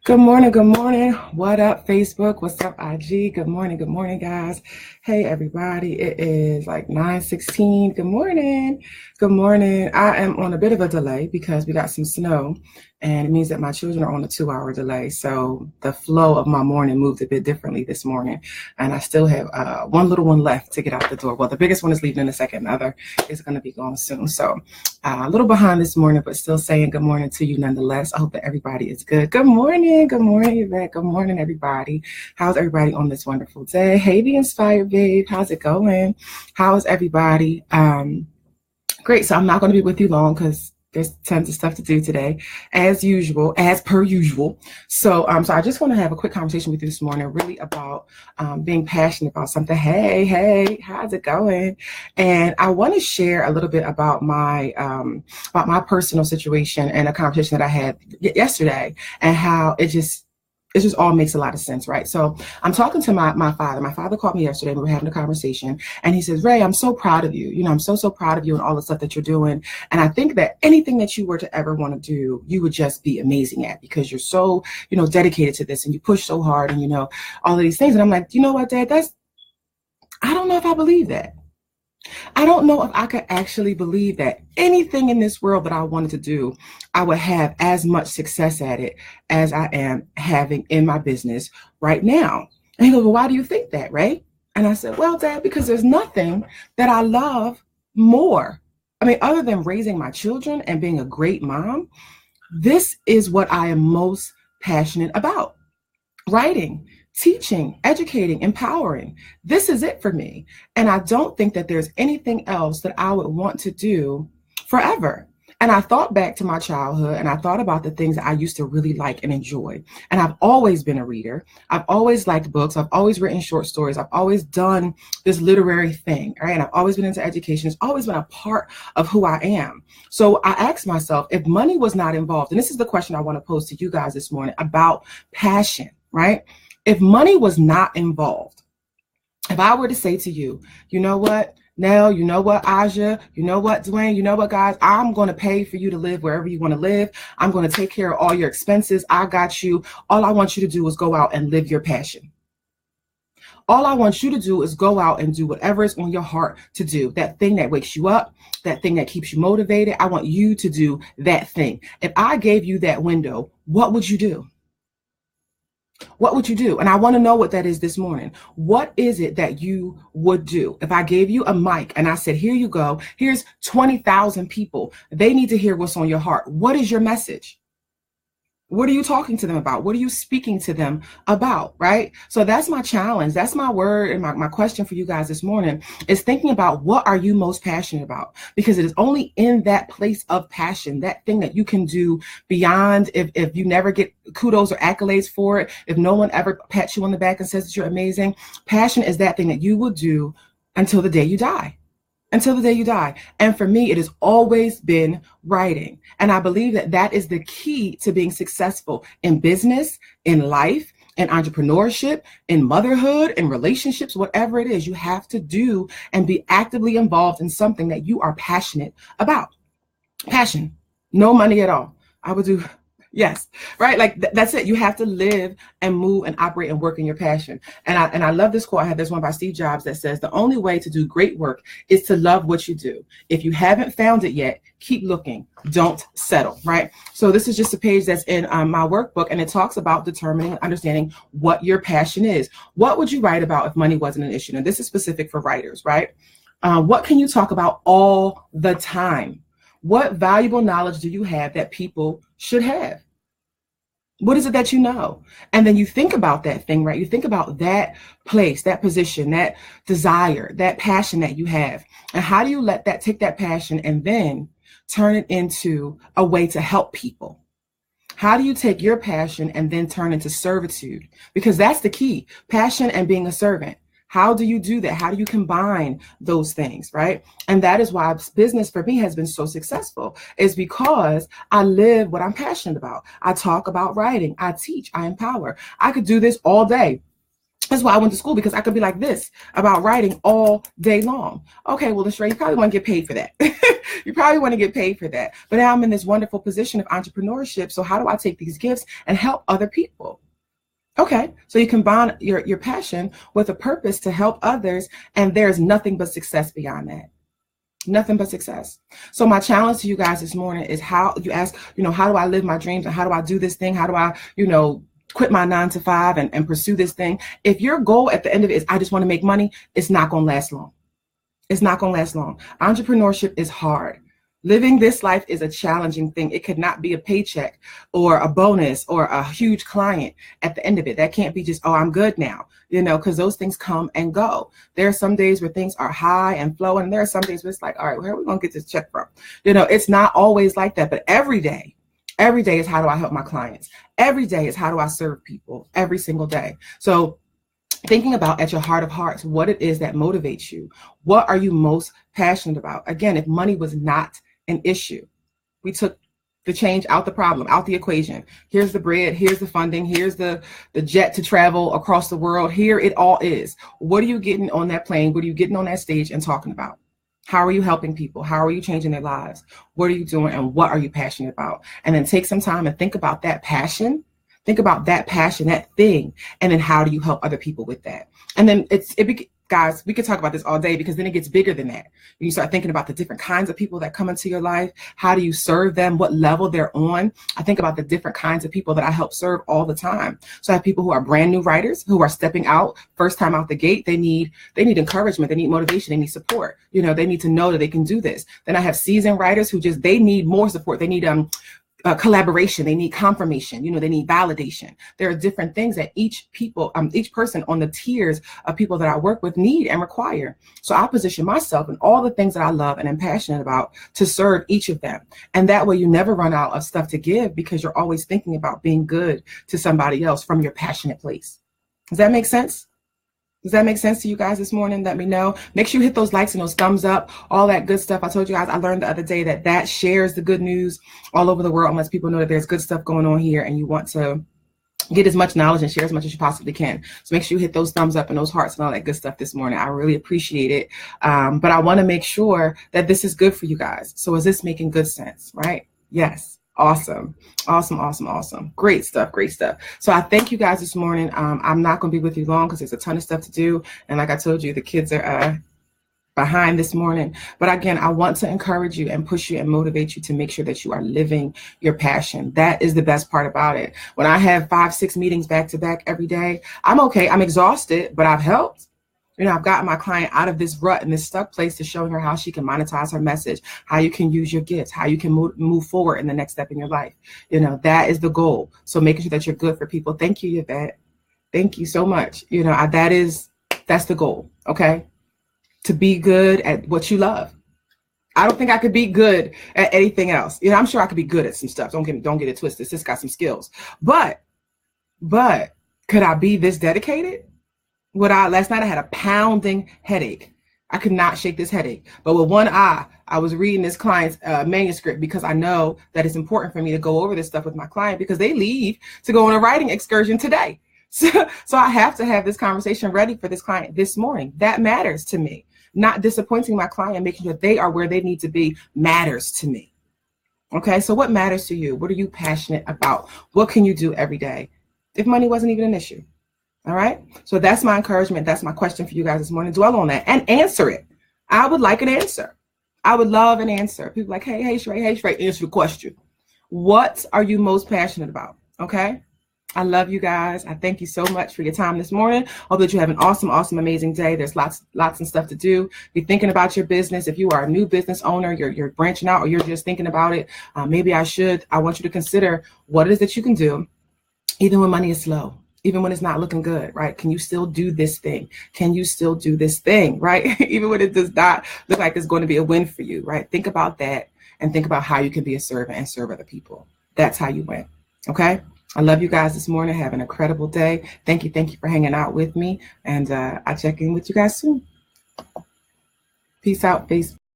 Good morning, good morning. What up, Facebook? What's up, IG? Good morning, guys. Hey, everybody. It is like 9:16. Good morning. Good morning. I am on a bit of a delay because we got some snow, and it means that my children are on a 2-hour delay. So the flow of my morning moved a bit differently this morning, and I still have one little one left to get out the door. Well, the biggest one is leaving in a second. The other is going to be gone soon. So a little behind this morning, but still saying good morning to you nonetheless. I hope that everybody is good. Good morning. Good morning, Yvette. Good morning, everybody. How's everybody on this wonderful day? Hey, the Inspired Babe. How's it going? How's everybody? Great. So I'm not going to be with you long because there's tons of stuff to do today, as usual, as per usual. So I just want to have a quick conversation with you this morning, really about being passionate about something. Hey, how's it going? And I want to share a little bit about my personal situation and a conversation that I had yesterday, and how it just all makes a lot of sense, right? So I'm talking to my father. My father called me yesterday. We were having a conversation, and he says, Ray, I'm so proud of you. You know, I'm so proud of you and all the stuff that you're doing. And I think that anything that you were to ever want to do, you would just be amazing at, because you're so, dedicated to this, and you push so hard, and, all of these things. And I'm like, you know what, Dad, I don't know if I believe that. I don't know if I could actually believe that anything in this world that I wanted to do, I would have as much success at it as I am having in my business right now. And he goes, well, why do you think that, right? And I said, well, Dad, because there's nothing that I love more. I mean, other than raising my children and being a great mom, this is what I am most passionate about. Writing, teaching, educating, empowering. This is it for me. And I don't think that there's anything else that I would want to do forever. And I thought back to my childhood, and I thought about the things that I used to really like and enjoy. And I've always been a reader. I've always liked books. I've always written short stories. I've always done this literary thing, right? And I've always been into education. It's always been a part of who I am. So I asked myself, if money was not involved, and this is the question I want to pose to you guys this morning about passion, right? If money was not involved, if I were to say to you, you know what, Nell, you know what, Aja, you know what, Dwayne, you know what, guys, I'm going to pay for you to live wherever you want to live. I'm going to take care of all your expenses. I got you. All I want you to do is go out and live your passion. All I want you to do is go out and do whatever is on your heart to do. That thing that wakes you up, that thing that keeps you motivated. I want you to do that thing. If I gave you that window, what would you do? What would you do? And I want to know what that is this morning. What is it that you would do? If I gave you a mic and I said, here you go, here's 20,000 people. They need to hear what's on your heart. What is your message? What are you talking to them about? What are you speaking to them about, right? So that's my challenge. That's my word, and my question for you guys this morning is thinking about, what are you most passionate about? Because it is only in that place of passion, that thing that you can do beyond, if you never get kudos or accolades for it, if no one ever pats you on the back and says that you're amazing. Passion is that thing that you will do until the day you die. Until the day you die. And for me, it has always been writing. And I believe that that is the key to being successful in business, in life, in entrepreneurship, in motherhood, in relationships, whatever it is. You have to do and be actively involved in something that you are passionate about. Passion, no money at all. I would do. Yes, right. Like that's it. You have to live and move and operate and work in your passion. And I love this quote. I have this one by Steve Jobs that says, the only way to do great work is to love what you do. If you haven't found it yet, keep looking. Don't settle. Right. So this is just a page that's in my workbook, and it talks about determining and understanding what your passion is. What would you write about if money wasn't an issue? And this is specific for writers, right? What can you talk about all the time? What valuable knowledge do you have that people should have? What is it that you know? And then you think about that thing, right? You think about that place, that position, that desire, that passion that you have. And how do you let that, take that passion and then turn it into a way to help people? How do you take your passion and then turn into servitude? Because that's the key, passion and being a servant. How do you do that? How do you combine those things, right? And that is why business for me has been so successful, is because I live what I'm passionate about. I talk about writing. I teach. I empower. I could do this all day. That's why I went to school, because I could be like this about writing all day long. Okay, well, Sheree, you probably want to get paid for that. You probably want to get paid for that. But now I'm in this wonderful position of entrepreneurship. So how do I take these gifts and help other people? Okay, so you combine your passion with a purpose to help others, and there's nothing but success beyond that. Nothing but success. So my challenge to you guys this morning is how you ask, how do I live my dreams and how do I do this thing? How do I, quit my 9 to 5 and pursue this thing? If your goal at the end of it is, I just want to make money, it's not going to last long. It's not going to last long. Entrepreneurship is hard. Living this life is a challenging thing. It could not be a paycheck or a bonus or a huge client at the end of it. That can't be just, oh, I'm good now, because those things come and go. There are some days where things are high and flowing, and there are some days where it's like, all right, where are we going to get this check from? It's not always like that, but every day is how do I help my clients? Every day is how do I serve people every single day? So thinking about at your heart of hearts, what it is that motivates you. What are you most passionate about? Again, if money was not an issue, we took the change out the problem, out the equation. Here's the bread, here's the funding, here's the jet to travel across the world. Here it all is. What are you getting on that plane? What are you getting on that stage and talking about? How are you helping people? How are you changing their lives? What are you doing? And what are you passionate about? And then take some time and think about that passion. Think about that passion, that thing. And then how do you help other people with that? And then guys, we could talk about this all day because then it gets bigger than that. You start thinking about the different kinds of people that come into your life. How do you serve them? What level they're on? I think about the different kinds of people that I help serve all the time. So I have people who are brand new writers who are stepping out first time out the gate. They need encouragement. They need motivation. They need support. They need to know that they can do this. Then I have seasoned writers who they need more support. They need collaboration. They need confirmation. They need validation. There are different things that each person on the tiers of people that I work with need and require. So I position myself in all the things that I love and am passionate about to serve each of them. And that way you never run out of stuff to give because you're always thinking about being good to somebody else from your passionate place. Does that make sense? Does that make sense to you guys this morning? Let me know. Make sure you hit those likes and those thumbs up, all that good stuff. I told you guys, I learned the other day that shares the good news all over the world, unless people know that there's good stuff going on here and you want to get as much knowledge and share as much as you possibly can. So make sure you hit those thumbs up and those hearts and all that good stuff this morning. I really appreciate it. But I want to make sure that this is good for you guys. So is this making good sense, right? Yes. Awesome. Great stuff. So I thank you guys this morning. I'm not going to be with you long because there's a ton of stuff to do. And like I told you, the kids are behind this morning. But again, I want to encourage you and push you and motivate you to make sure that you are living your passion. That is the best part about it. When I have 5-6 meetings back to back every day, I'm okay. I'm exhausted, but I've helped. I've gotten my client out of this rut and this stuck place to showing her how she can monetize her message, how you can use your gifts, how you can move forward in the next step in your life. That is the goal. So making sure that you're good for people. Thank you, Yvette. Thank you so much. That's the goal. Okay. To be good at what you love. I don't think I could be good at anything else. I'm sure I could be good at some stuff. Don't get it twisted. Sis got some skills, but could I be this dedicated? Last night I had a pounding headache. I could not shake this headache. But with one eye, I was reading this client's manuscript because I know that it's important for me to go over this stuff with my client because they leave to go on a writing excursion today. So I have to have this conversation ready for this client this morning. That matters to me. Not disappointing my client, making sure they are where they need to be matters to me. Okay, so what matters to you? What are you passionate about? What can you do every day? If money wasn't even an issue. All right. So that's my encouragement. That's my question for you guys this morning. Dwell on that and answer it. I would like an answer. I would love an answer. People like, hey, Sheree, answer the question. What are you most passionate about? Okay. I love you guys. I thank you so much for your time this morning. Hope that you have an awesome, amazing day. There's lots and stuff to do. Be thinking about your business. If you are a new business owner, you're branching out or you're just thinking about it. I want you to consider what it is that you can do, even when money is slow. Even when it's not looking good, right? Can you still do this thing? Can you still do this thing, right? Even when it does not look like it's going to be a win for you, right? Think about that and think about how you can be a servant and serve other people. That's how you win, okay? I love you guys this morning. Have an incredible day. Thank you for hanging out with me. And I'll check in with you guys soon. Peace out, peace.